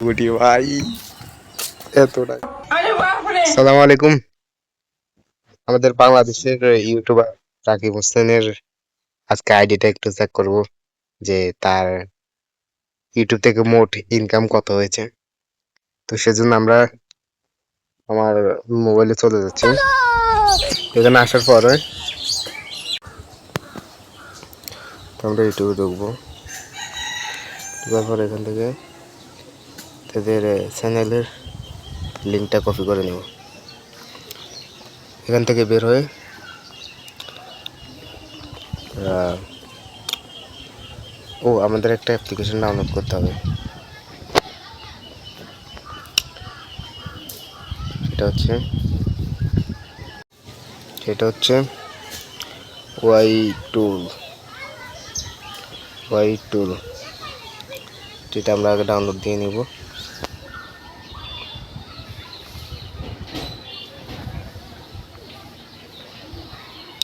গুটি ভাই এতটা। আসসালামু আলাইকুম। আমাদের বাংলাদেশের ইউটিউবার রাকিব হোসেনের আজকে আইডিটা একটু চেক করব যে তার ইউটিউব থেকে মোট ইনকাম কত হয়েছে। তো সেজন্য আমরা আমার মোবাইলে চলে যাচ্ছি। এখানে আসার পরে আমরা ইউটিউবে ঢুকবো, ঢোকার পর এখান থেকে তাদের চ্যানেলের লিঙ্কটা কপি করে নেব। এখান থেকে বের হয়ে আমাদের একটা অ্যাপ্লিকেশন ডাউনলোড করতে হবে। সেটা হচ্ছে ওয়াই টুল। যেটা আমরা আগে ডাউনলোড দিয়ে নিব।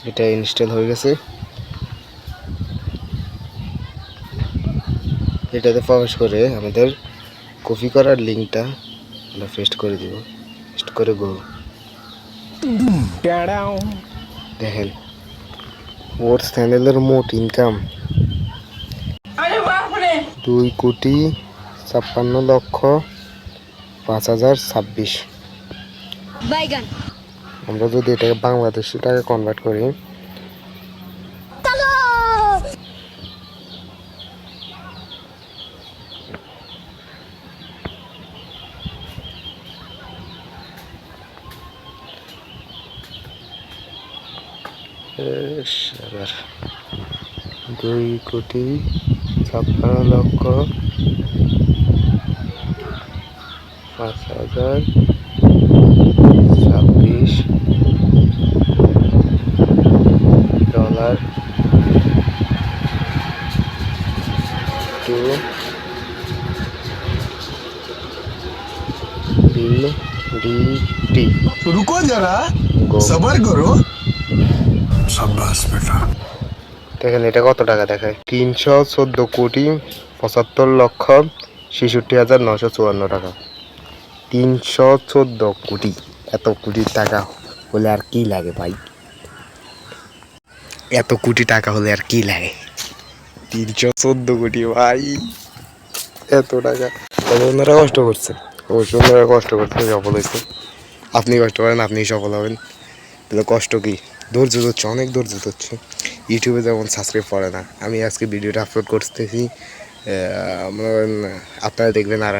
এটা ইনস্টল হয়ে গেছে। এটাতে প্রবেশ করে আমাদের কপি করার লিঙ্কটা আমরা পেস্ট করে দিব। পেস্ট করে গো দেখেন ওর চ্যানেলের মোট ইনকাম 2,56,05,026। আমরা যদি এটাকে বাংলাদেশি টাকা কনভার্ট করি, আবার 2,56,05,026 ডলার টু BDT। रुको जरा सबर करो। शाबाश बेटा। দেখেন এটা কত টাকা দেখায়, 314,75,66,954 টাকা। 314 কোটি, এত কোটি টাকা হলে আর কি লাগে ভাই? এত কোটি টাকা হলে আর কি লাগে? 314 কোটি ভাই, এত টাকা। ওনারা কষ্ট করছে, অবশ্যই ওনারা কষ্ট করছে, সফল হয়েছে। আপনি কষ্ট করেন, আপনি সফল হবেন। তাহলে কষ্ট কি? ধৈর্য ধরছে, অনেক ধৈর্য ধরছে। ইউটিউবে যেমন সাবস্ক্রাইব করে না, আমি আজকে ভিডিওটা আপলোড করতেছি, আপনারা দেখবেন আর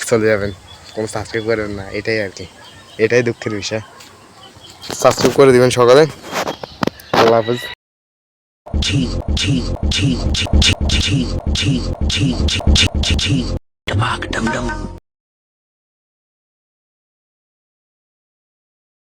চলে যাবেন, কোনো সাবস্ক্রাইব করেন না, এটাই আর কি, এটাই দুঃখের বিষয়। সাবস্ক্রাইব করে দিবেন সকালে। আল্লাহ হাফেজ।